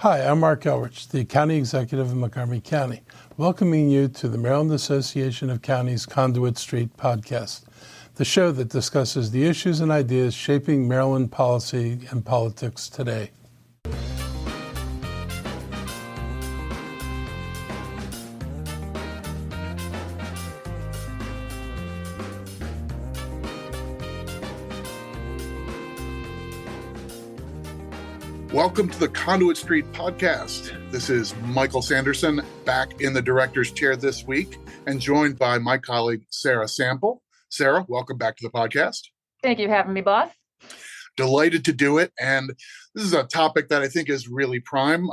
Hi, I'm Mark Elrich, the County Executive of Montgomery County, welcoming you to the Maryland Association of Counties Conduit Street Podcast, the show that discusses the issues and ideas shaping Maryland policy and politics today. Welcome to the Conduit Street Podcast. This is Michael Sanderson, back in the director's chair this week and joined by my colleague, Sarah Sample. Sarah, welcome back to the podcast. Thank you for having me, boss. Delighted to do it. And this is a topic that I think is really prime.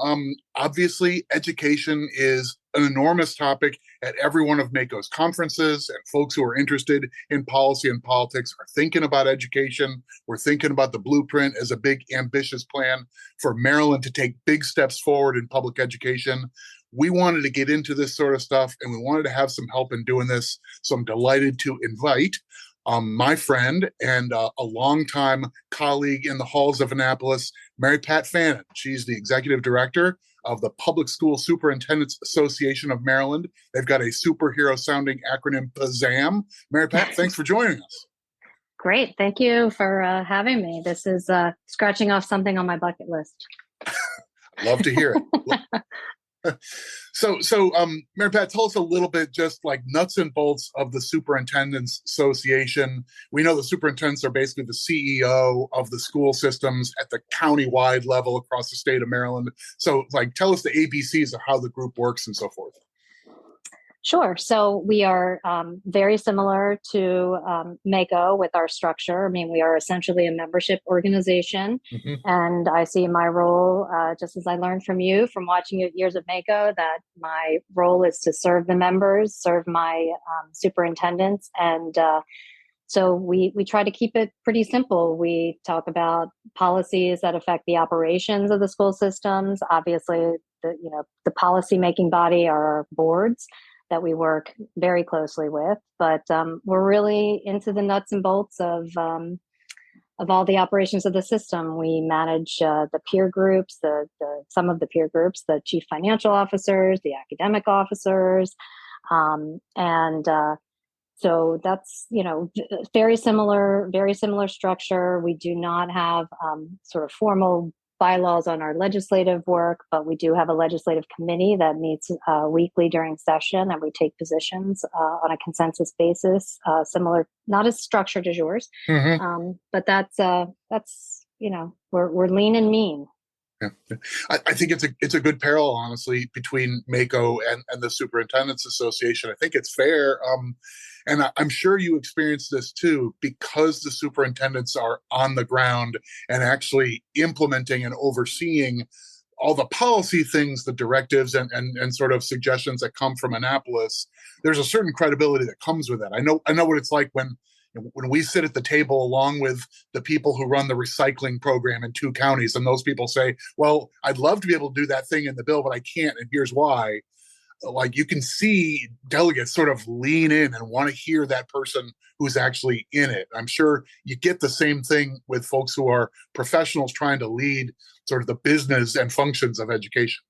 Obviously, education is an enormous topic at every one of MACo's conferences, and folks who are interested in policy and politics are thinking about education. We're thinking about the blueprint as a big, ambitious plan for Maryland to take big steps forward in public education. We wanted to get into this sort of stuff, and we wanted to have some help in doing this. So I'm delighted to invite my friend and a longtime colleague in the halls of Annapolis, Mary Pat Fannon. She's the executive director of the Public School Superintendents Association of Maryland. They've got a superhero-sounding acronym, PAZAM. Mary Pat, thanks for joining us. Great. Thank you for having me. This is scratching off something on my bucket list. Love to hear it. So, Mary Pat, tell us a little bit, just like nuts and bolts of the Superintendents Association. We know the superintendents are basically the CEO of the school systems at the county-wide level across the state of Maryland. So, tell us the ABCs of how the group works and so forth. Sure. So we are very similar to MACo with our structure. I mean, we are essentially a membership organization. Mm-hmm. And I see my role, just as I learned from you from watching years of MACo, that my role is to serve the members, serve my superintendents. And so we try to keep it pretty simple. We talk about policies that affect the operations of the school systems. Obviously, the policy-making body are our boards that we work very closely with, but we're really into the nuts and bolts of all the operations of the system. We manage the peer groups, some of the peer groups, the chief financial officers, the academic officers, so that's very similar structure. We do not have sort of formal bylaws on our legislative work, but we do have a legislative committee that meets weekly during session, and we take positions on a consensus basis, similar, not as structured as yours, mm-hmm. But that's we're lean and mean. Yeah. I think it's a good parallel, honestly, between MACo and the Superintendents Association. I think it's fair. And I'm sure you experience this too, because the superintendents are on the ground and actually implementing and overseeing all the policy things, the directives and sort of suggestions that come from Annapolis. There's a certain credibility that comes with that. I know what it's like when we sit at the table along with the people who run the recycling program in 2 counties, and those people say, well, I'd love to be able to do that thing in the bill, but I can't, and here's why. You can see delegates sort of lean in and want to hear that person who's actually in it. I'm sure you get the same thing with folks who are professionals trying to lead sort of the business and functions of education.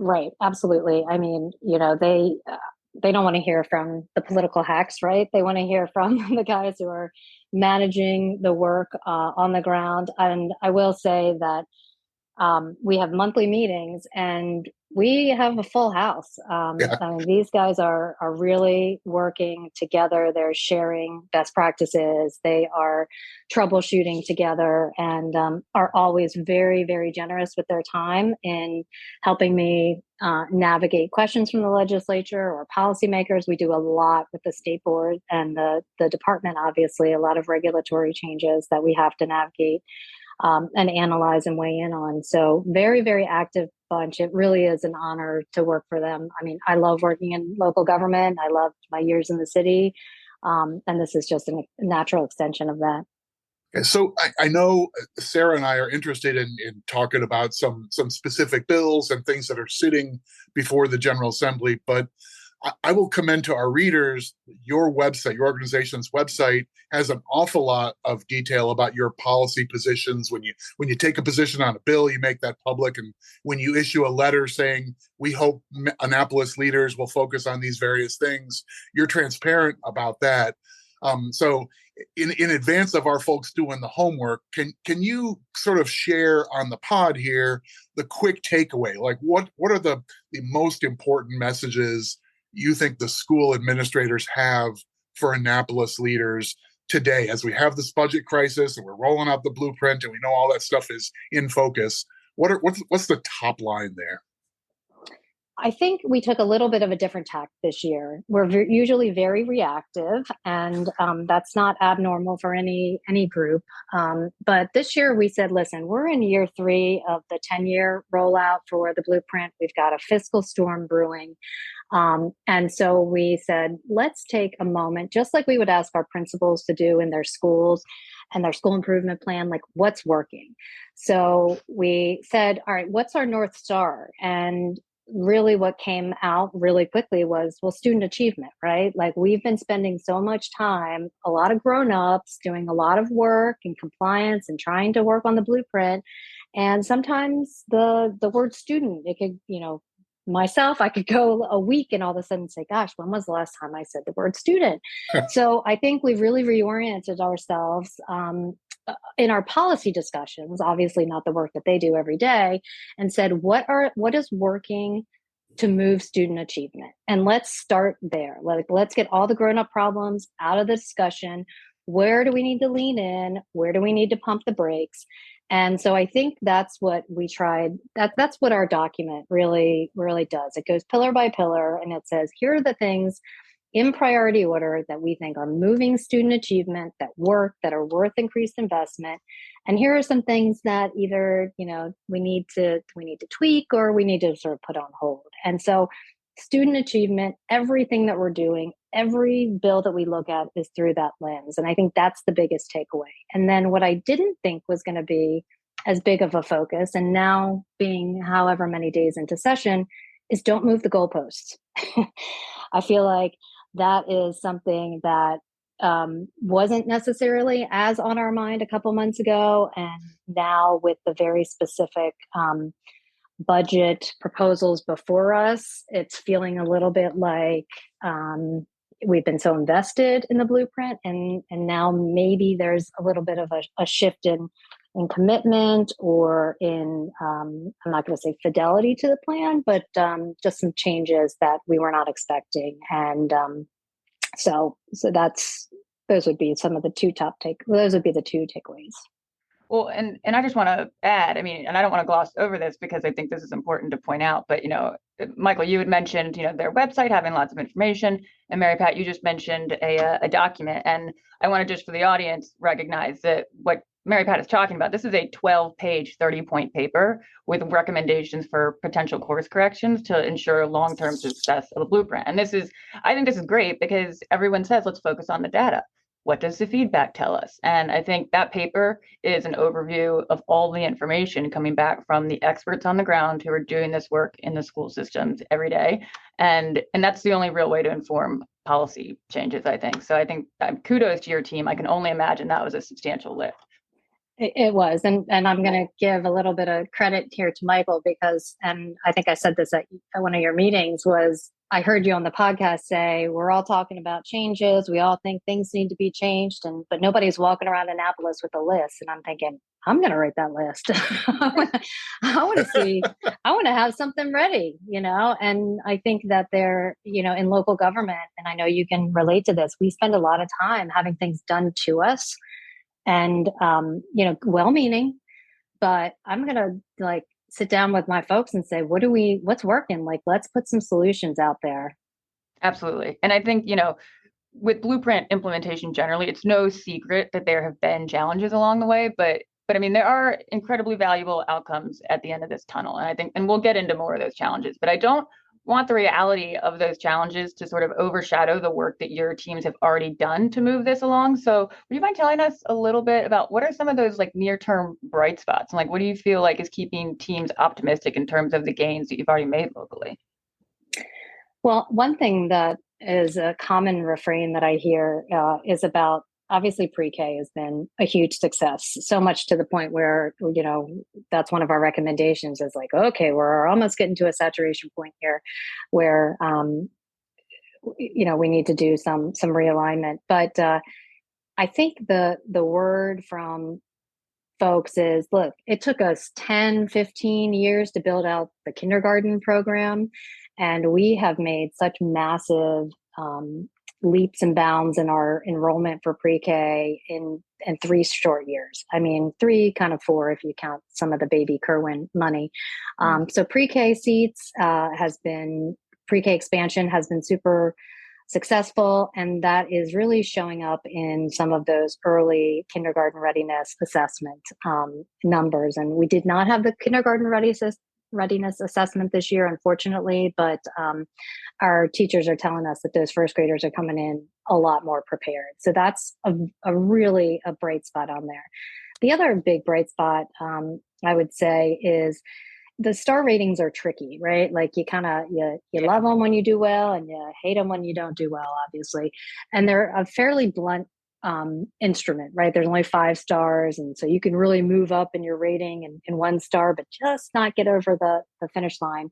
Right. Absolutely. I mean, they don't want to hear from the political hacks, right? They want to hear from the guys who are managing the work on the ground. And I will say that we have monthly meetings and we have a full house. I mean, these guys are really working together. They're sharing best practices. They are troubleshooting together and are always very, very generous with their time in helping me navigate questions from the legislature or policymakers. We do a lot with the state board and the department, obviously, a lot of regulatory changes that we have to navigate and analyze and weigh in on. So very, very active bunch. It really is an honor to work for them. I mean, I love working in local government. I loved my years in the city. And this is just a natural extension of that. Okay, so I know Sarah and I are interested in talking about some specific bills and things that are sitting before the General Assembly, but I will commend to our readers, your website, your organization's website has an awful lot of detail about your policy positions. When you take a position on a bill, you make that public. And when you issue a letter saying, we hope Annapolis leaders will focus on these various things, you're transparent about that. So in advance of our folks doing the homework, can you sort of share on the pod here the quick takeaway? Like what are the most important messages you think the school administrators have for Annapolis leaders today as we have this budget crisis and we're rolling out the blueprint and we know all that stuff is in focus? What's the top line there? I think we took a little bit of a different tack this year. We're usually very reactive, and that's not abnormal for any group. But this year we said, listen, we're in year 3 of the 10-year rollout for the blueprint. We've got a fiscal storm brewing. And so we said, let's take a moment, just like we would ask our principals to do in their schools and their school improvement plan, like what's working. So we said, all right, what's our North Star? And really what came out really quickly was, well, student achievement, right? Like we've been spending so much time, a lot of grown-ups doing a lot of work and compliance and trying to work on the blueprint. And sometimes the word student, it could, myself, I could go a week and all of a sudden say, gosh, when was the last time I said the word student? So I think we've really reoriented ourselves in our policy discussions, obviously not the work that they do every day, and said, what is working to move student achievement? And let's start there. Let's get all the grown-up problems out of the discussion. Where do we need to lean in? Where do we need to pump the brakes? And so I think that's what we tried. That's what our document really, really does. It goes pillar by pillar, and it says, here are the things in priority order that we think are moving student achievement, that work, that are worth increased investment. And here are some things that either, we need to tweak or we need to sort of put on hold. And so student achievement, everything that we're doing, every bill that we look at is through that lens. And I think that's the biggest takeaway. And then what I didn't think was going to be as big of a focus, and now being however many days into session, is don't move the goalposts. I feel like that is something that wasn't necessarily as on our mind a couple months ago. And now with the very specific budget proposals before us, it's feeling a little bit like we've been so invested in the blueprint. And now maybe there's a little bit of a shift in commitment or in, I'm not going to say fidelity to the plan, but just some changes that we were not expecting. And so those would be some of the those would be the 2 takeaways. Well, and I just want to add, and I don't want to gloss over this because I think this is important to point out, but, Michael, you had mentioned, their website having lots of information, and Mary Pat, you just mentioned a document. And I want to just for the audience recognize that what Mary Pat is talking about, this is a 12-page, 30-point paper with recommendations for potential course corrections to ensure long-term success of a blueprint. And I think this is great because everyone says, let's focus on the data. What does the feedback tell us? And I think that paper is an overview of all the information coming back from the experts on the ground who are doing this work in the school systems every day. And that's the only real way to inform policy changes, I think. So I think kudos to your team. I can only imagine that was a substantial lift. It was. And I'm going to give a little bit of credit here to Michael because, and I think I said this at one of your meetings, was I heard you on the podcast say, we're all talking about changes. We all think things need to be changed, but nobody's walking around Annapolis with a list. And I'm thinking, I'm going to write that list. I want to have something ready, and I think that they're, in local government, and I know you can relate to this, we spend a lot of time having things done to us and, well-meaning, but I'm going to sit down with my folks and say, what's working? Let's put some solutions out there. Absolutely. And I think, with blueprint implementation generally, it's no secret that there have been challenges along the way, but there are incredibly valuable outcomes at the end of this tunnel. And I think, and we'll get into more of those challenges, but I don't want the reality of those challenges to sort of overshadow the work that your teams have already done to move this along. So would you mind telling us a little bit about what are some of those near-term bright spots? And what do you feel like is keeping teams optimistic in terms of the gains that you've already made locally? Well, one thing that is a common refrain that I hear is about, obviously pre-K has been a huge success, so much to the point where, that's one of our recommendations is like, okay, we're almost getting to a saturation point here where, we need to do some realignment. But I think the word from folks is, look, it took us 10, 15 years to build out the kindergarten program. And we have made such massive leaps and bounds in our enrollment for pre-K in 3 short years. I mean, 3, kind of 4 if you count some of the baby Kerwin money. So pre-K seats pre-K expansion has been super successful, and that is really showing up in some of those early kindergarten readiness assessment numbers. And we did not have the kindergarten readiness assessment this year, unfortunately, but our teachers are telling us that those first graders are coming in a lot more prepared. So that's really a bright spot on there. The other big bright spot, I would say, is the star ratings are tricky, right? Like you love them when you do well and you hate them when you don't do well, obviously. And they're a fairly blunt instrument, right? There's only 5 stars. And so you can really move up in your rating in 1 star, but just not get over the finish line.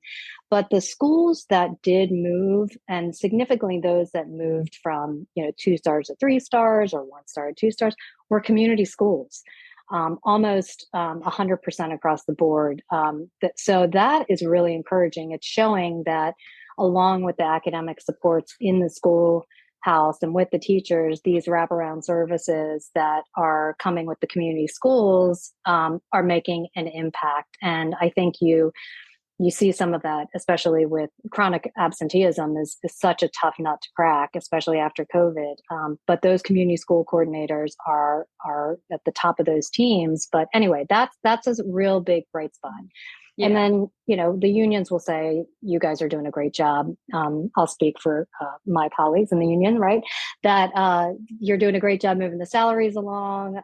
But the schools that did move, and significantly those that moved from, 2 stars to 3 stars or 1 star to 2 stars, were community schools. Almost 100% across the board. So that is really encouraging. It's showing that along with the academic supports in the schoolhouse and with the teachers, these wraparound services that are coming with the community schools are making an impact. And I think you see some of that, especially with chronic absenteeism is such a tough nut to crack, especially after COVID. But those community school coordinators are at the top of those teams. But anyway, that's a real big bright spot. Yeah. And then, the unions will say, you guys are doing a great job. I'll speak for my colleagues in the union, right? That you're doing a great job moving the salaries along.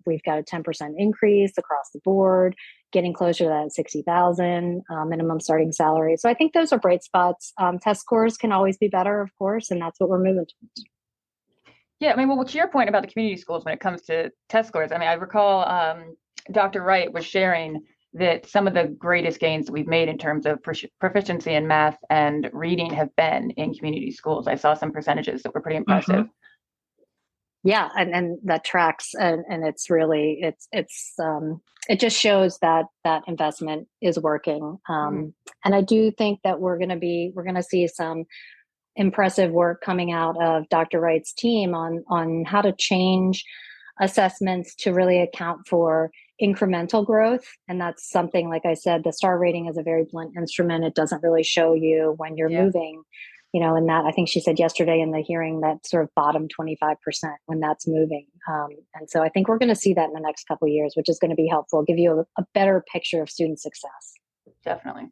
We've got a 10% increase across the board, getting closer to that 60,000 minimum starting salary. So I think those are bright spots. Test scores can always be better, of course, and that's what we're moving towards. Yeah, I mean, well, to your point about the community schools when it comes to test scores, I mean, I recall Dr. Wright was sharing that some of the greatest gains that we've made in terms of proficiency in math and reading have been in community schools. I saw some percentages that were pretty impressive. Mm-hmm. Yeah, and that tracks, and it's really it just shows that investment is working. And I do think that we're going to see some impressive work coming out of Dr. Wright's team on how to change assessments to really account for incremental growth. And that's something, like I said, the star rating is a very blunt instrument. It doesn't really show you when you're moving, and that, I think she said yesterday in the hearing, that sort of bottom 25% when that's moving. And so I think we're going to see that in the next couple of years, which is going to be helpful, give you a better picture of student success. Definitely.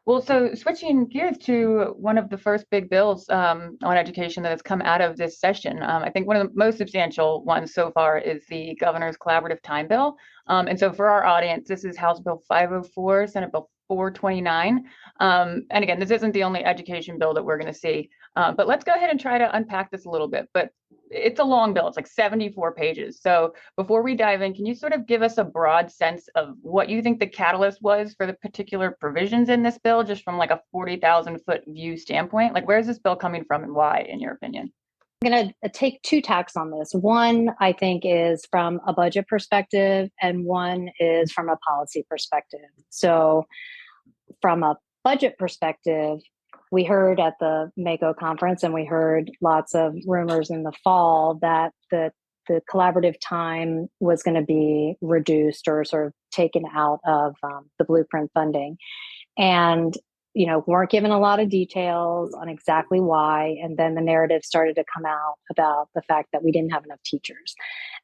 Well, so switching gears to one of the first big bills on education that has come out of this session, I think one of the most substantial ones so far is the Governor's Collaborative Time Bill. And so for our audience, this is House Bill 504, Senate Bill 429. And again, this isn't the only education bill that we're going to see, but let's go ahead and try to unpack this a little bit. But it's a long bill. It's like 74 pages. So before we dive in, can you sort of give us a broad sense of what you think the catalyst was for the particular provisions in this bill, just from like a 40,000 foot view standpoint? Like, where's this bill coming from and why, in your opinion? I'm going to take 2 tacks on this. One, I think, is from a budget perspective, and one is from a policy perspective. So from a budget perspective, we heard at the MACO conference, and we heard lots of rumors in the fall that the collaborative time was going to be reduced or sort of taken out of the blueprint funding. And, weren't given a lot of details on exactly why. And then the narrative started to come out about the fact that we didn't have enough teachers.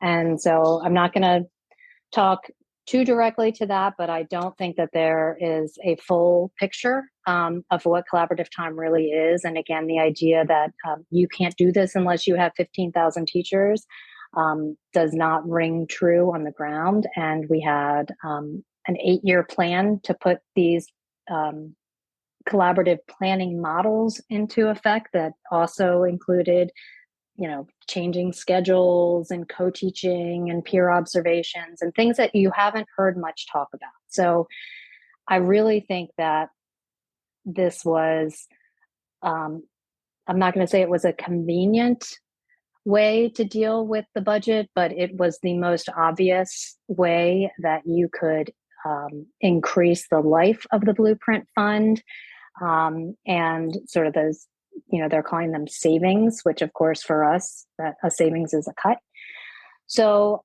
And so I'm not going to talk too directly to that, but I don't think that there is a full picture of what collaborative time really is. And again, the idea that you can't do this unless you have 15,000 teachers does not ring true on the ground. And we had an 8-year plan to put these collaborative planning models into effect that also included, changing schedules and co-teaching and peer observations and things that you haven't heard much talk about. So I really think that this was, I'm not going to say it was a convenient way to deal with the budget, but it was the most obvious way that you could increase the life of the Blueprint Fund, and sort of those, they're calling them savings, which of course for us, that a savings is a cut. So,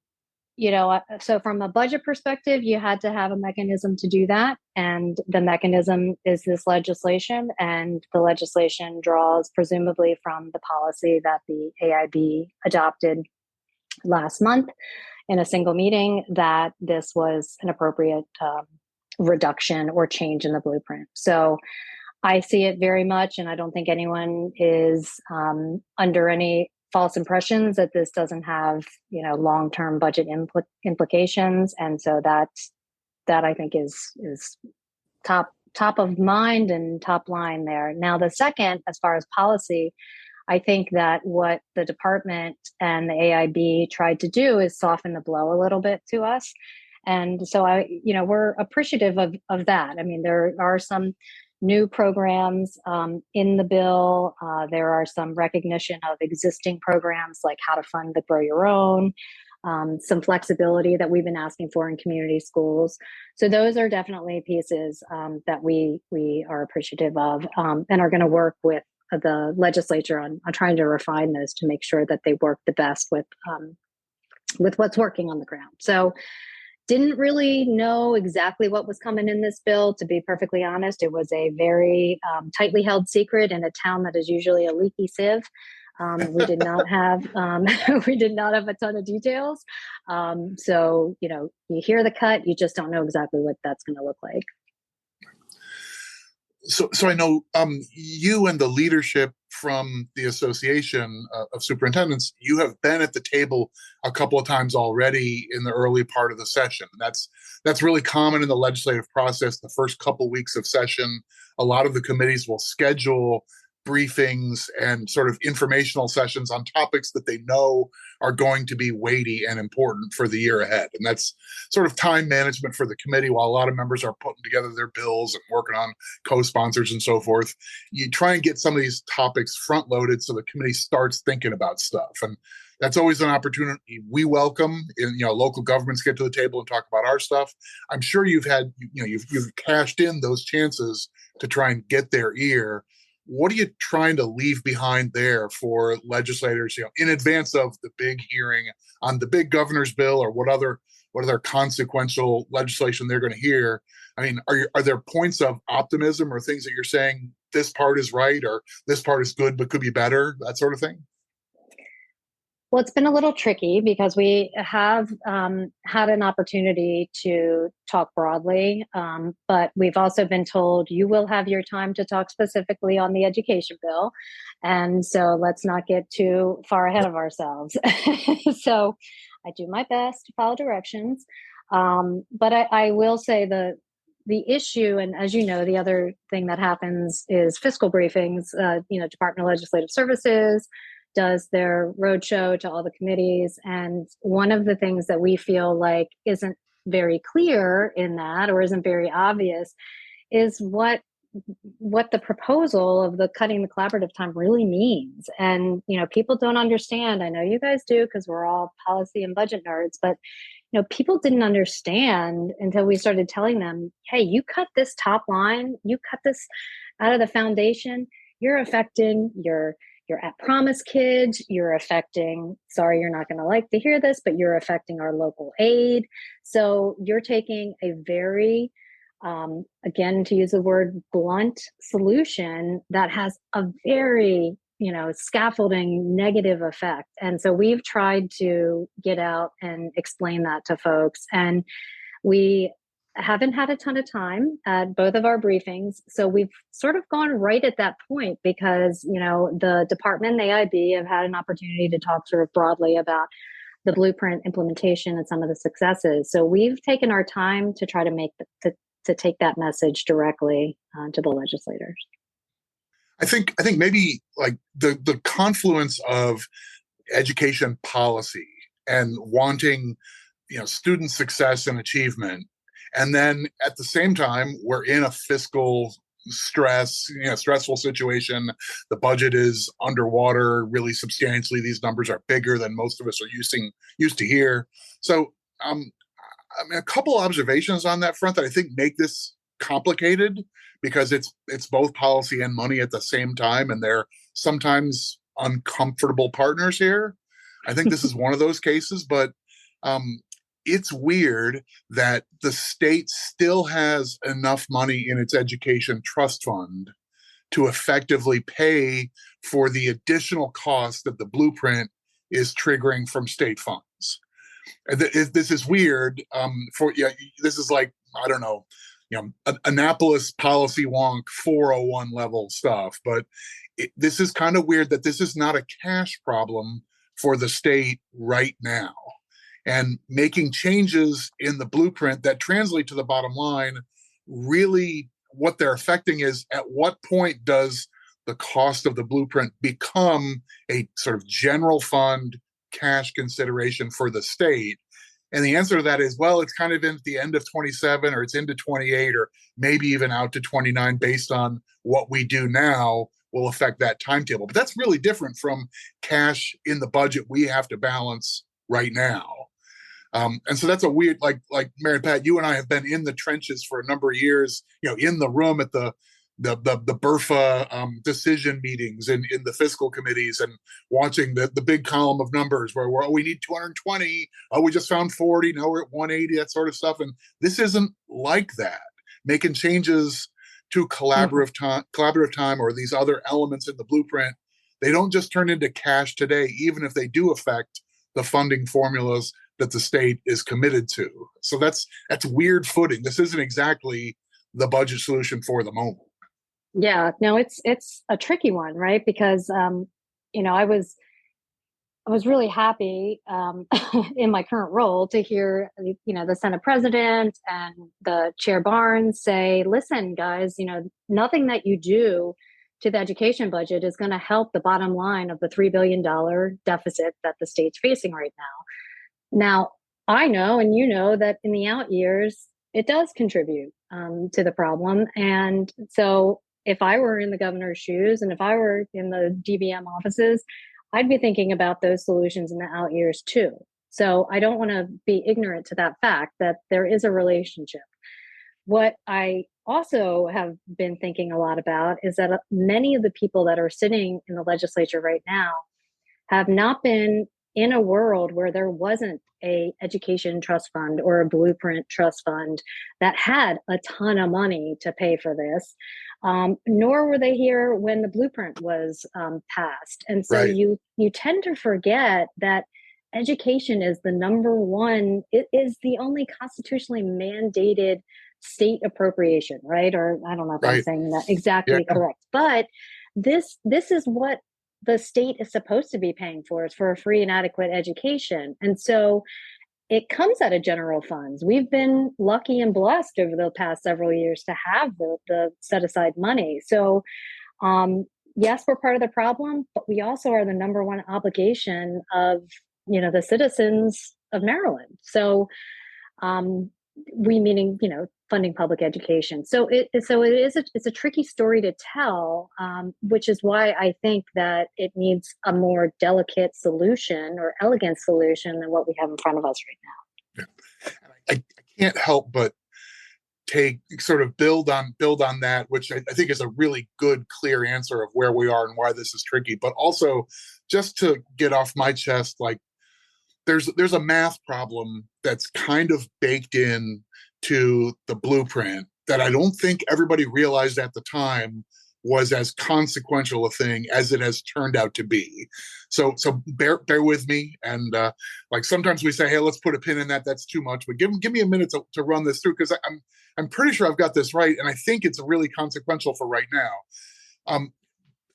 so from a budget perspective, you had to have a mechanism to do that. And the mechanism is this legislation, and the legislation draws presumably from the policy that the AIB adopted last month in a single meeting, that this was an appropriate reduction or change in the blueprint. So I see it very much, and I don't think anyone is under any false impressions that this doesn't have, long-term budget implications. And so that I think is top of mind and top line there. Now, the second, as far as policy, I think that what the department and the AIB tried to do is soften the blow a little bit to us. And so we're appreciative of that. I mean, there are some new programs in the bill. There are some recognition of existing programs like how to fund the Grow Your Own, some flexibility that we've been asking for in community schools. So those are definitely pieces that we are appreciative of, and are going to work with the legislature on trying to refine those to make sure that they work the best with what's working on the ground. So didn't really know exactly what was coming in this bill, to be perfectly honest. It was a very tightly held secret in a town that is usually a leaky sieve. We did not have a ton of details. So you hear the cut, you just don't know exactly what that's going to look like. So I know you and the leadership from the Association of Superintendents, you have been at the table a couple of times already in the early part of the session. That's really common in the legislative process. The first couple weeks of session, a lot of the committees will schedule briefings and sort of informational sessions on topics that they know are going to be weighty and important for the year ahead. And that's sort of time management for the committee while a lot of members are putting together their bills and working on co-sponsors and so forth. You try and get some of these topics front loaded so the committee starts thinking about stuff. And that's always an opportunity we welcome. Local governments get to the table and talk about our stuff. I'm sure you've cashed in those chances to try and get their ear. What are you trying to leave behind there for legislators, in advance of the big hearing on the big governor's bill or what other consequential legislation they're going to hear? I mean, are there points of optimism or things that you're saying this part is right or this part is good but could be better, that sort of thing? Well, it's been a little tricky because we have had an opportunity to talk broadly, but we've also been told you will have your time to talk specifically on the education bill. And so let's not get too far ahead of ourselves. So I do my best to follow directions. But I will say the issue, and as you know, the other thing that happens is fiscal briefings, Department of Legislative Services does their roadshow to all the committees. And one of the things that we feel like isn't very clear in that, or isn't very obvious, is what the proposal of the cutting the collaborative time really means. And, people don't understand. I know you guys do because we're all policy and budget nerds, but people didn't understand until we started telling them, hey, you cut this top line, you cut this out of the foundation, you're affecting your at promise kids, you're affecting, sorry, you're not going to like to hear this, but you're affecting our local aid. So you're taking a very, again, to use the word blunt solution that has a very, scaffolding negative effect. And so we've tried to get out and explain that to folks. And we haven't had a ton of time at both of our briefings. So we've sort of gone right at that point because, the department and the AIB have had an opportunity to talk sort of broadly about the blueprint implementation and some of the successes. So we've taken our time to try to to take that message directly to the legislators. I think maybe like the confluence of education policy and wanting, student success and achievement, and then at the same time we're in a fiscal stressful situation. The budget is underwater really substantially. These numbers are bigger than most of us are used to hear. So a couple observations on that front that I think make this complicated, because it's both policy and money at the same time, and they're sometimes uncomfortable partners here. I think this is one of those cases, but it's weird that the state still has enough money in its education trust fund to effectively pay for the additional cost that the blueprint is triggering from state funds. This is weird. This is like, I don't know, Annapolis policy wonk 401 level stuff, but this is kind of weird that this is not a cash problem for the state right now. And making changes in the blueprint that translate to the bottom line, really what they're affecting is, at what point does the cost of the blueprint become a sort of general fund cash consideration for the state? And the answer to that is, well, it's kind of in the end of 27, or it's into 28, or maybe even out to 29, based on what we do now will affect that timetable. But that's really different from cash in the budget we have to balance right now. And so that's a weird, like Mary Pat, you and I have been in the trenches for a number of years, in the room at the BRFA decision meetings in the fiscal committees, and watching the big column of numbers where we need 220, we just found 40, now we're at 180, that sort of stuff. And this isn't like that. Making changes to collaborative time or these other elements in the blueprint, they don't just turn into cash today, even if they do affect the funding formulas that the state is committed to. So that's weird footing. This isn't exactly the budget solution for the moment. Yeah, no, it's a tricky one, right? Because I was really happy in my current role to hear the Senate President and the Chair Barnes say, "Listen, guys, nothing that you do to the education budget is going to help the bottom line of the $3 billion deficit that the state's facing right now." Now, I know, and that in the out years, it does contribute to the problem. And so if I were in the governor's shoes, and if I were in the DBM offices, I'd be thinking about those solutions in the out years too. So I don't want to be ignorant to that fact that there is a relationship. What I also have been thinking a lot about is that many of the people that are sitting in the legislature right now have not been in a world where there wasn't a education trust fund or a blueprint trust fund that had a ton of money to pay for this, nor were they here when the blueprint was passed. And so Right. you tend to forget that education is the number one, it is the only constitutionally mandated state appropriation, right? Or I don't know if I'm Right. saying that exactly correct, but this is what the state is supposed to be paying for, is for a free and adequate education. And so it comes out of general funds. We've been lucky and blessed over the past several years to have the set aside money. So yes, we're part of the problem, but we also are the number one obligation of, the citizens of Maryland. So we meaning, funding public education. So it's a tricky story to tell, which is why I think that it needs a more delicate solution or elegant solution than what we have in front of us right now. Yeah. I can't help but build on that, which I think is a really good, clear answer of where we are and why this is tricky. But also, just to get off my chest, like there's a math problem that's kind of baked in to the blueprint that I don't think everybody realized at the time was as consequential a thing as it has turned out to be. So bear with me. And like sometimes we say, hey, let's put a pin in that. That's too much. But give me a minute to run this through, because I'm pretty sure I've got this right. And I think it's really consequential for right now.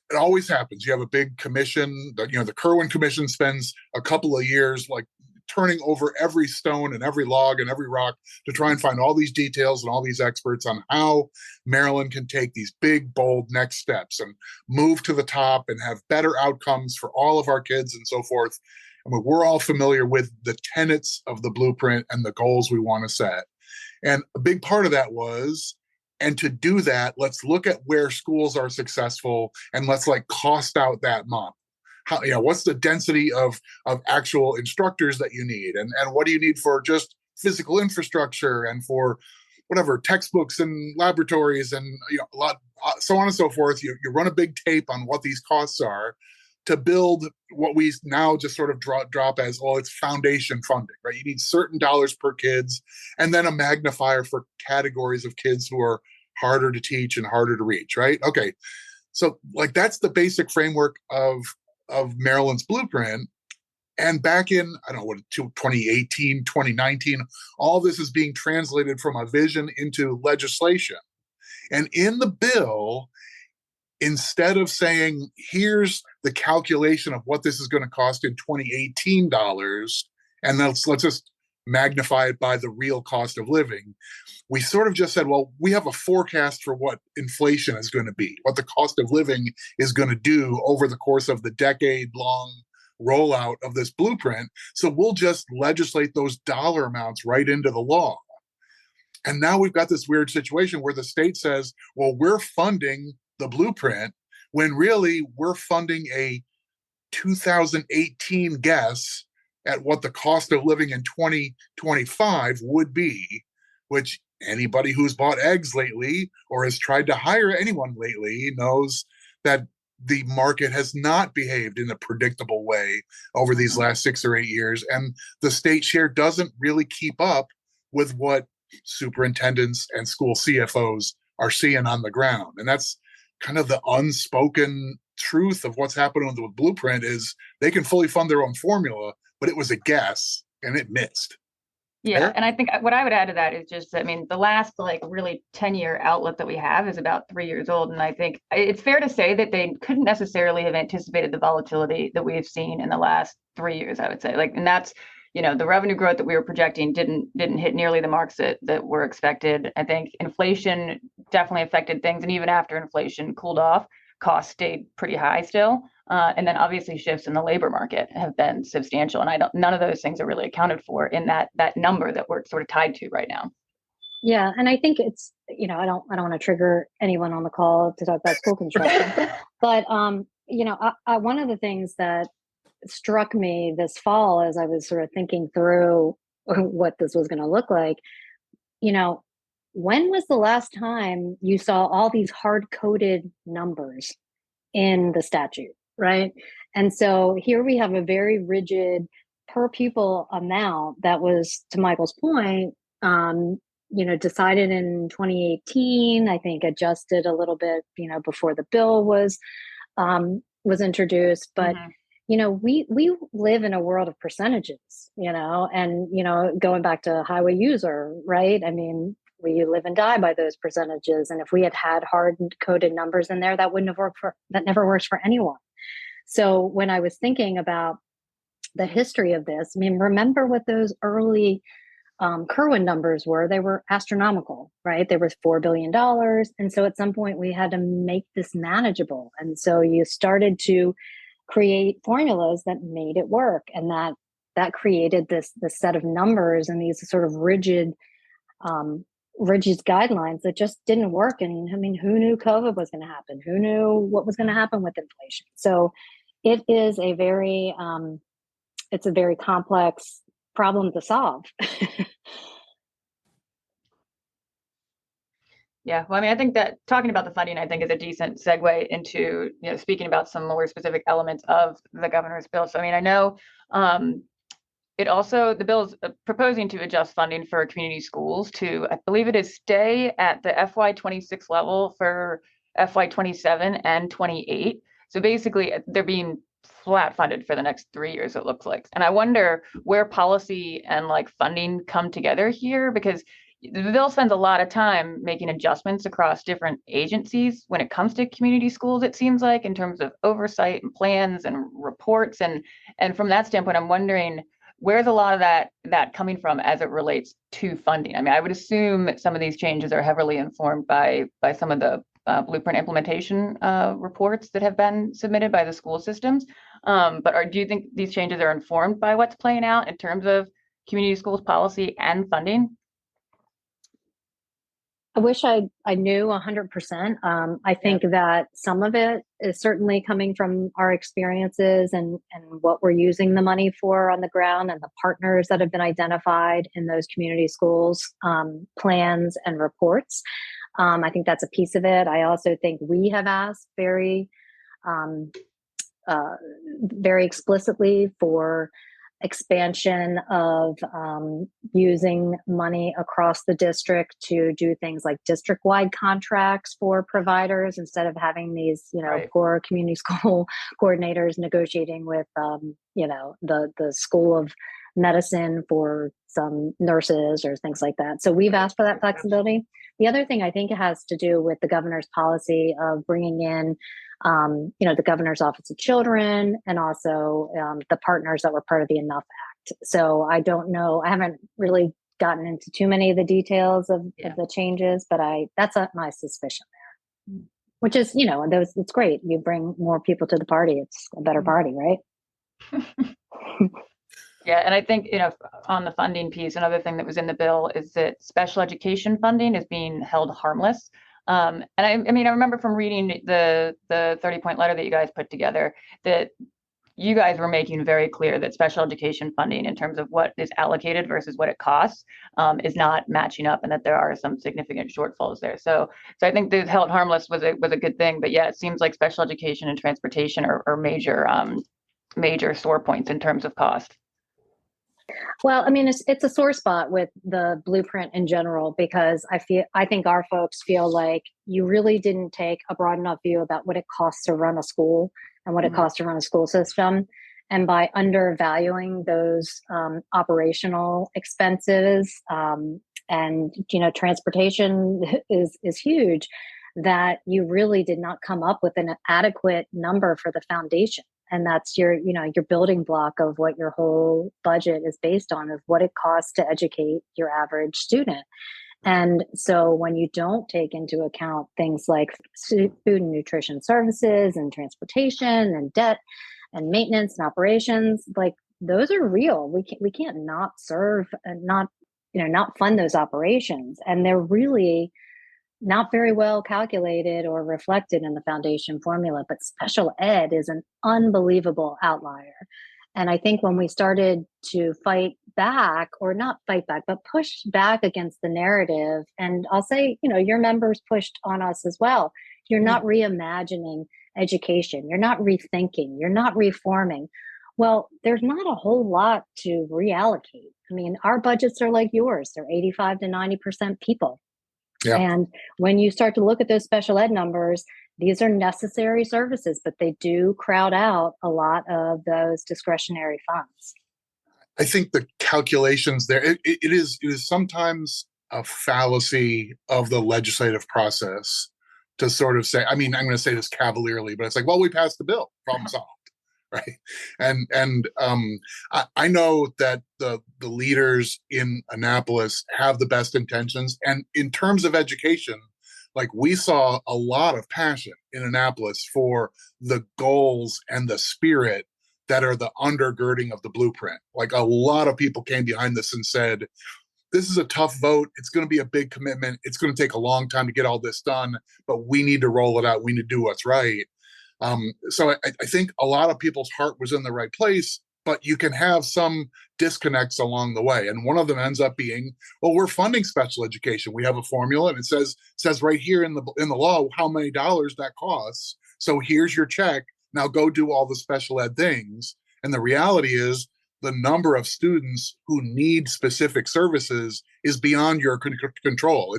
It always happens. You have a big commission. The Kirwan Commission spends a couple of years like turning over every stone and every log and every rock to try and find all these details and all these experts on how Maryland can take these big, bold next steps and move to the top and have better outcomes for all of our kids and so forth. I mean, we're all familiar with the tenets of the blueprint and the goals we want to set. And a big part of that was, and to do that, let's look at where schools are successful and let's like cost out that model. How, what's the density of actual instructors that you need, and what do you need for just physical infrastructure and for whatever textbooks and laboratories and a lot, so on and so forth. You run a big tape on what these costs are to build what we now just sort of drop as, well, it's foundation funding, right? You need certain dollars per kids and then a magnifier for categories of kids who are harder to teach and harder to reach, right? Okay, so like that's the basic framework of Maryland's blueprint. And back in, 2018, 2019, all this is being translated from a vision into legislation. And in the bill, instead of saying, here's the calculation of what this is going to cost in 2018 dollars, and let's just magnify it by the real cost of living, we sort of just said, well, we have a forecast for what inflation is going to be, what the cost of living is going to do over the course of the decade-long rollout of this blueprint. So we'll just legislate those dollar amounts right into the law. And now we've got this weird situation where the state says, well, we're funding the blueprint, when really we're funding a 2018 guess at what the cost of living in 2025 would be, which anybody who's bought eggs lately or has tried to hire anyone lately knows that the market has not behaved in a predictable way over these last 6 or 8 years. And the state share doesn't really keep up with what superintendents and school CFOs are seeing on the ground. And that's kind of the unspoken truth of what's happening with the blueprint, is they can fully fund their own formula, but it was a guess and it missed. Yeah. And I think what I would add to that is just, the last really 10-year outlook that we have is about 3 years old. And I think it's fair to say that they couldn't necessarily have anticipated the volatility that we've seen in the last 3 years, I would say. And that's, the revenue growth that we were projecting didn't hit nearly the marks that were expected. I think inflation definitely affected things. And even after inflation cooled off, costs stayed pretty high still. And then obviously shifts in the labor market have been substantial. And none of those things are really accounted for in that number that we're sort of tied to right now. Yeah. And I think it's, I don't want to trigger anyone on the call to talk about school construction, but, one of the things that struck me this fall as I was sort of thinking through what this was going to look like, when was the last time you saw all these hard-coded numbers in the statute, right? And so here we have a very rigid per pupil amount that was, to Michael's point, decided in 2018, I think adjusted a little bit, before the bill was introduced. But, we live in a world of percentages, and, going back to highway user, right? We live and die by those percentages. And if we had hard-coded numbers in there, that wouldn't have worked that never works for anyone. So when I was thinking about the history of this, remember what those early Kerwin numbers were? They were astronomical, right? They were $4 billion. And so at some point we had to make this manageable. And so you started to create formulas that made it work. And that created this set of numbers and these sort of rigid guidelines that just didn't work. And who knew COVID was going to happen? Who knew what was going to happen with inflation? So it is a very complex problem to solve. Yeah, well, I think that talking about the funding, I think, is a decent segue into, speaking about some more specific elements of the governor's bill. So, I know the bill is proposing to adjust funding for community schools to, I believe it is, stay at the FY26 level for FY27 and 28. So basically, they're being flat funded for the next 3 years, it looks like. And I wonder where policy and funding come together here, because the bill spends a lot of time making adjustments across different agencies when it comes to community schools, it seems like, in terms of oversight and plans and reports. And from that standpoint, I'm wondering, where's a lot of that coming from as it relates to funding? I mean, I would assume that some of these changes are heavily informed by some of the blueprint implementation reports that have been submitted by the school systems. But do you think these changes are informed by what's playing out in terms of community schools policy and funding? I wish I knew 100%. I think that some of it is certainly coming from our experiences and what we're using the money for on the ground and the partners that have been identified in those community schools, plans and reports. I think that's a piece of it. I also think we have asked very explicitly for expansion of using money across the district to do things like district-wide contracts for providers instead of having these, Right. poor community school coordinators negotiating with, the School of Medicine for some nurses or things like that. So we've asked for that flexibility. The other thing I think it has to do with the governor's policy of bringing in the Governor's Office of Children and also the partners that were part of the Enough Act. So I don't know. I haven't really gotten into too many of the details of the changes, but that's my suspicion there. Which is, it's great. You bring more people to the party. It's a better party, right? Yeah, and I think, on the funding piece, another thing that was in the bill is that special education funding is being held harmless. And I remember from reading the 30-point letter that you guys put together that you guys were making very clear that special education funding in terms of what is allocated versus what it costs is not matching up and that there are some significant shortfalls there. So I think the held harmless was a good thing. But yeah, it seems like special education and transportation are major sore points in terms of cost. Well, it's a sore spot with the blueprint in general, because I think our folks feel like you really didn't take a broad enough view about what it costs to run a school and what it costs to run a school system. And by undervaluing those operational expenses and, transportation is huge, that you really did not come up with an adequate number for the foundation. And that's your building block of what your whole budget is based on, of what it costs to educate your average student. And so when you don't take into account things like food and nutrition services and transportation and debt and maintenance and operations, like those are real. We can't not serve and not fund those operations. And they're really not very well calculated or reflected in the foundation formula, but special ed is an unbelievable outlier. And I think when we started to fight back, or not fight back, but push back against the narrative, and I'll say, your members pushed on us as well. You're not reimagining education. You're not rethinking. You're not reforming. Well, there's not a whole lot to reallocate. Our budgets are like yours. They're 85 to 90% people. Yeah. And when you start to look at those special ed numbers, these are necessary services, but they do crowd out a lot of those discretionary funds. I think the calculations there, it is sometimes a fallacy of the legislative process to sort of say, I'm going to say this cavalierly, but it's like, well, we passed the bill, problem solved. Right. And I know that the leaders in Annapolis have the best intentions. And in terms of education, like, we saw a lot of passion in Annapolis for the goals and the spirit that are the undergirding of the blueprint. Like, a lot of people came behind this and said, this is a tough vote. It's going to be a big commitment. It's going to take a long time to get all this done, but we need to roll it out. We need to do what's right. So I think a lot of people's heart was in the right place, but you can have some disconnects along the way. And one of them ends up being, well, we're funding special education. We have a formula, and it says right here in the law how many dollars that costs. So here's your check. Now go do all the special ed things. And the reality is, the number of students who need specific services is beyond your control.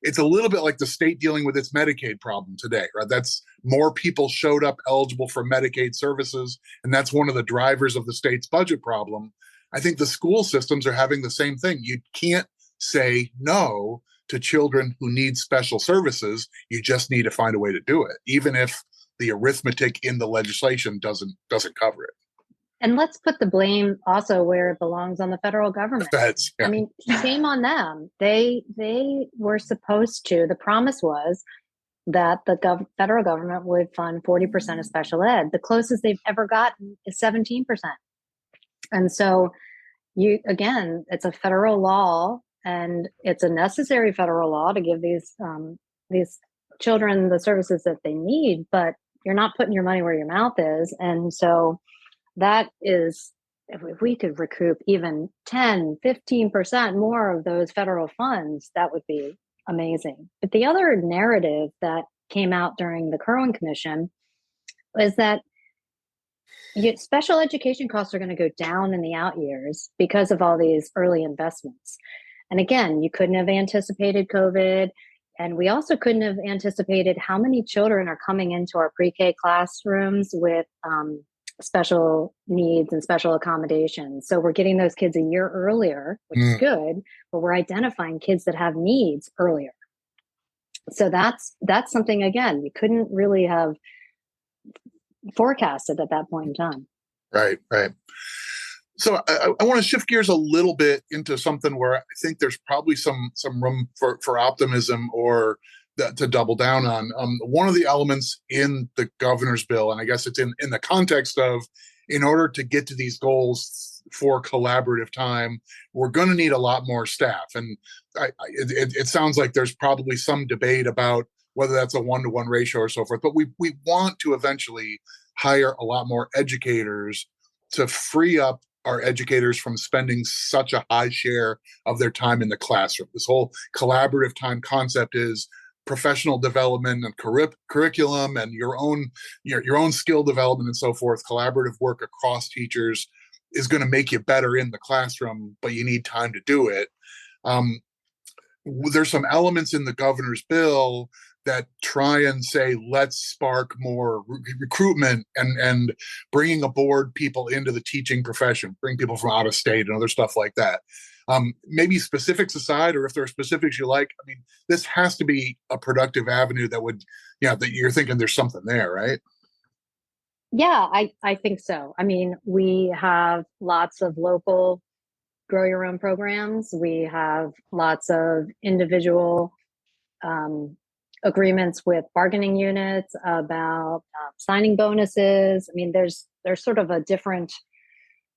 It's a little bit like the state dealing with its Medicaid problem today, right? That's more people showed up eligible for Medicaid services, and that's one of the drivers of the state's budget problem. I think the school systems are having the same thing. You can't say no to children who need special services. You just need to find a way to do it, even if the arithmetic in the legislation doesn't cover it. And let's put the blame also where it belongs, on the federal government. Feds, yeah. I mean, shame on them. They were supposed to. The promise was that the federal government would fund 40% of special ed. The closest they've ever gotten is 17%. And so it's a federal law, and it's a necessary federal law to give these children the services that they need, but you're not putting your money where your mouth is. And so that is, if we could recoup even 10, 15% more of those federal funds, that would be amazing. But the other narrative that came out during the Kerwin Commission is that special education costs are going to go down in the out years because of all these early investments. And again, you couldn't have anticipated COVID. And we also couldn't have anticipated how many children are coming into our pre-K classrooms with special needs and special accommodations. So we're getting those kids a year earlier, which is good, but we're identifying kids that have needs earlier. So that's something, again, we couldn't really have forecasted at that point in time. Right. So I want to shift gears a little bit into something where I think there's probably some room for optimism or to double down on. One of the elements in the governor's bill, and I guess it's in the context of, in order to get to these goals for collaborative time, we're going to need a lot more staff. And it sounds like there's probably some debate about whether that's a 1-to-1 ratio or so forth. But we want to eventually hire a lot more educators to free up our educators from spending such a high share of their time in the classroom. This whole collaborative time concept is professional development and curriculum and your own skill development and so forth. Collaborative work across teachers is going to make you better in the classroom, but you need time to do it. There's some elements in the governor's bill that try and say, let's spark more recruitment and bringing aboard people into the teaching profession, bring people from out of state and other stuff like that. Maybe specifics aside, or if there are specifics you like, I mean, this has to be a productive avenue that would, that you're thinking there's something there, right? Yeah, I think so. I mean, we have lots of local grow your own programs. We have lots of individual agreements with bargaining units about signing bonuses. I mean, there's sort of a different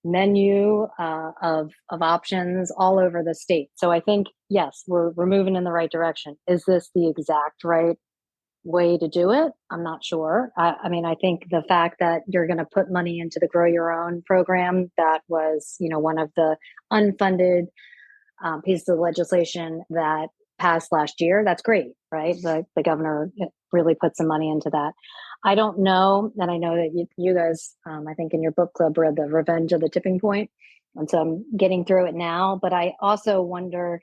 menu of options all over the state. So I think, yes, we're moving in the right direction. Is this the exact right way to do it? I'm not sure. I mean, I think the fact that you're going to put money into the Grow Your Own program, that was, one of the unfunded pieces of legislation that passed last year. That's great, right? The governor really put some money into that. I don't know, and I know that you guys, I think in your book club, read The Revenge of the Tipping Point, and so I'm getting through it now. But I also wonder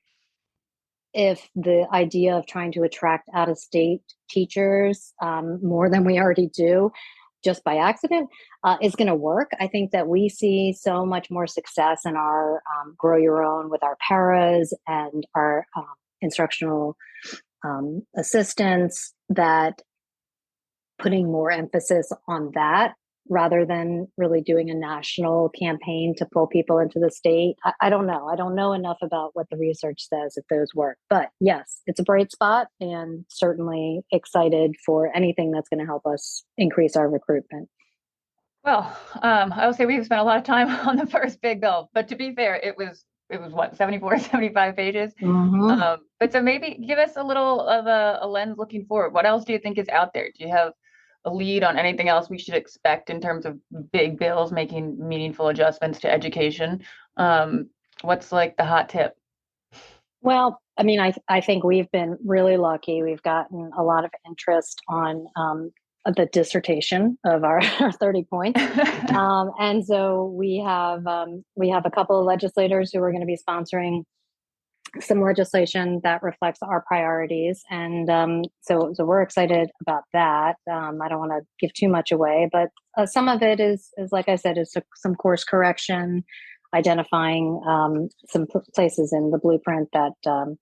if the idea of trying to attract out-of-state teachers more than we already do, just by accident, is going to work. I think that we see so much more success in our Grow Your Own with our paras and our instructional assistants, that putting more emphasis on that rather than really doing a national campaign to pull people into the state. I don't know. I don't know enough about what the research says if those work. But yes, it's a bright spot, and certainly excited for anything that's going to help us increase our recruitment. Well, I will say we've spent a lot of time on the first big bill, but to be fair, it was what, 74, 75 pages. Mm-hmm. But so maybe give us a little of a lens looking forward. What else do you think is out there? Do you have a lead on anything else we should expect in terms of big bills making meaningful adjustments to education? What's like the hot tip? Well, I mean, I think we've been really lucky. We've gotten a lot of interest on the dissertation of our 30 points. And so we have a couple of legislators who are going to be sponsoring some legislation that reflects our priorities. And so we're excited about that. I don't want to give too much away, but some of it is like I said, is some course correction, identifying some places in the blueprint that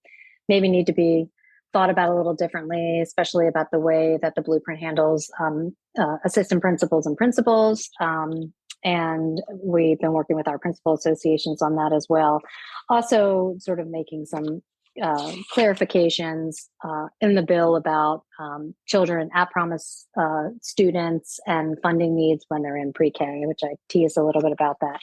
maybe need to be thought about a little differently, especially about the way that the blueprint handles assistant principals and principals. And we've been working with our principal associations on that as well. Also, sort of making some clarifications in the bill about children at promise students and funding needs when they're in pre-K, which I teased a little bit about that.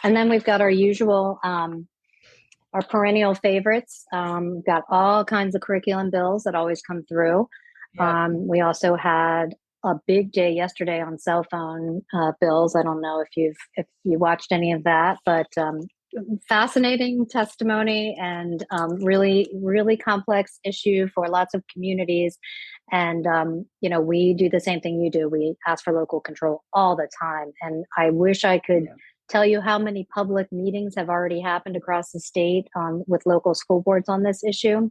And then we've got our usual, our perennial favorites. We've got all kinds of curriculum bills that always come through. Yeah. We also had a big day yesterday on cell phone bills. I don't know if you watched any of that, but fascinating testimony and really, really complex issue for lots of communities. And, we do the same thing you do. We ask for local control all the time. And I wish I could tell you how many public meetings have already happened across the state with local school boards on this issue.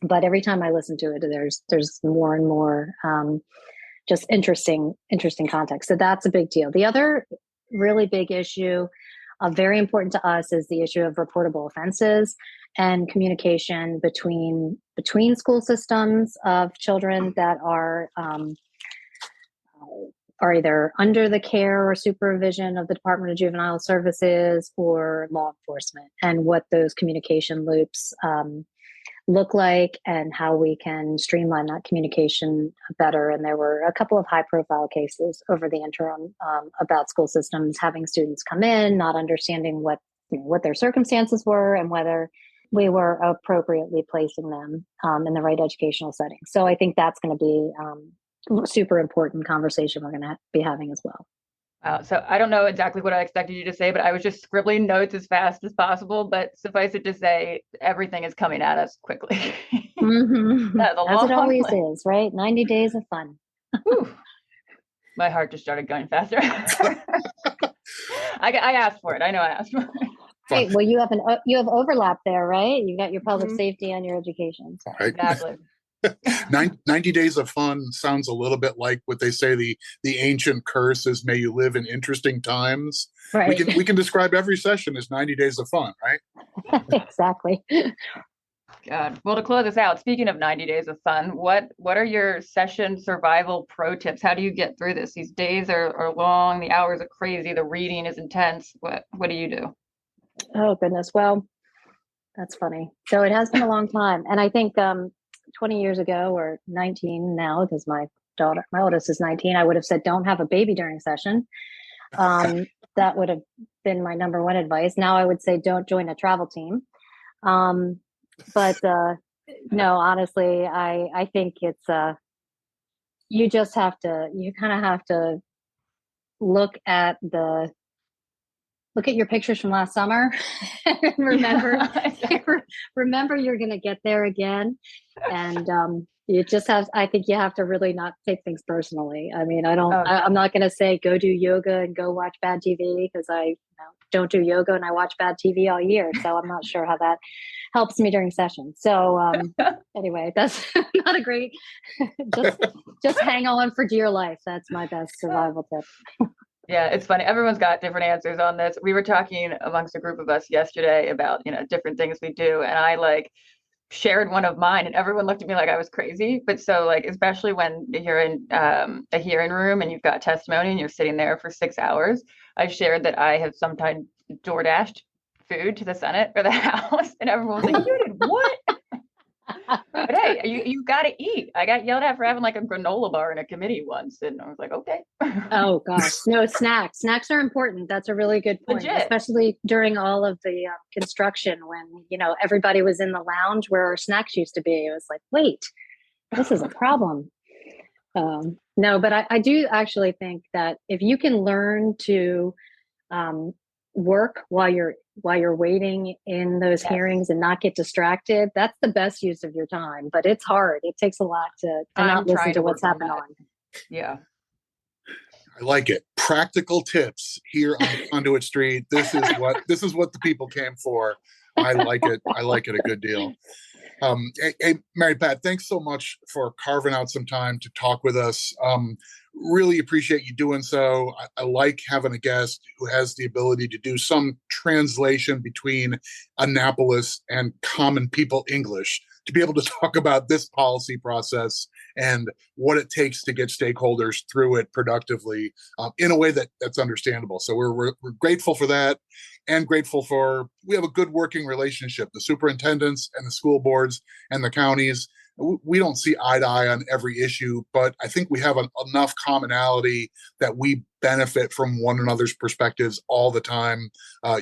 But every time I listen to it, there's more and more just interesting context. So that's a big deal. The other really big issue, very important to us, is the issue of reportable offenses and communication between school systems of children that are either under the care or supervision of the Department of Juvenile Services or law enforcement, and what those communication loops look like and how we can streamline that communication better. And there were a couple of high-profile cases over the interim about school systems having students come in, not understanding what their circumstances were and whether we were appropriately placing them in the right educational setting. So I think that's going to be a super important conversation we're going to be having as well. Wow. So I don't know exactly what I expected you to say, but I was just scribbling notes as fast as possible. But suffice it to say, everything is coming at us quickly. Mm-hmm. As it always is, right? 90 days of fun. My heart just started going faster. I asked for it. I know I asked for it. Right. Well, you have overlap there, right? You got your public safety and your education. So. Right. Exactly. 90 days of fun sounds a little bit like what they say the ancient curse is, may you live in interesting times. Right. We can describe every session as 90 days of fun, right? Exactly. God. Well, to close us out, speaking of 90 days of fun, what are your session survival pro tips? How do you get through this? These days are long, the hours are crazy, the reading is intense. What do you do? Oh goodness. Well, that's funny. So it has been a long time. And I think 20 years ago, or 19 now, because my oldest is 19, I would have said, don't have a baby during session. That would have been my number one advice. Now I would say, don't join a travel team. But no, honestly, I think it's, you kind of have to look at your pictures from last summer and remember you're going to get there again. And I think you have to really not take things personally. I mean, I'm not going to say go do yoga and go watch bad TV, because I don't do yoga and I watch bad TV all year. So I'm not sure how that helps me during session. So anyway, that's not a great, just hang on for dear life. That's my best survival tip. Yeah, it's funny. Everyone's got different answers on this. We were talking amongst a group of us yesterday about, different things we do. And I shared one of mine and everyone looked at me like I was crazy. But so especially when you're in a hearing room and you've got testimony and you're sitting there for 6 hours, I shared that I have sometimes DoorDashed food to the Senate or the House. And everyone was like, you did what? But hey, you got to eat. I got yelled at for having a granola bar in a committee once, and I was like, okay. Oh gosh, no, snacks are important. That's a really good point. Legit. Especially during all of the construction when everybody was in the lounge where our snacks used to be. It was like, wait, this is a problem. No, but I do actually think that if you can learn to work while you're waiting in those hearings and not get distracted, that's the best use of your time. But it's hard. It takes a lot to not listen to what's happening on. Yeah. I like it. Practical tips here on Conduit Street. This is what the people came for. I like it. I like it a good deal. Hey, Mary Pat, thanks so much for carving out some time to talk with us. Really appreciate you doing so. I like having a guest who has the ability to do some translation between Annapolis and common people English. to be able to talk about this policy process and what it takes to get stakeholders through it productively in a way that's understandable. So we're grateful for that, and grateful for we have a good working relationship. The superintendents and the school boards and the counties, we don't see eye to eye on every issue, but I think we have enough commonality that we benefit from one another's perspectives all the time.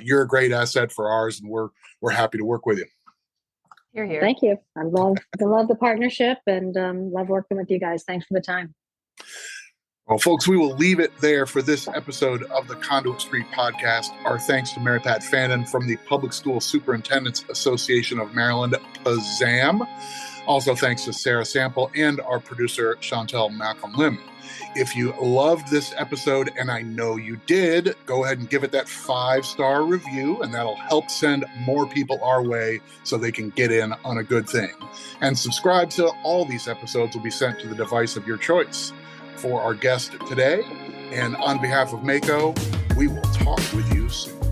You're a great asset for ours, and we're happy to work with you. You're here. Thank you. I love the partnership, and love working with you guys. Thanks for the time. Well, folks, we will leave it there for this episode of the Conduit Street Podcast. Our thanks to Mary Pat Fannon from the Public School Superintendents Association of Maryland, PASAM. Also, thanks to Sarah Sample and our producer, Chantel Malcolm Lim. If you loved this episode, and I know you did, go ahead and give it that 5-star review, and that'll help send more people our way so they can get in on a good thing. And subscribe to all these episodes will be sent to the device of your choice. For our guest today, and on behalf of Mako, we will talk with you soon.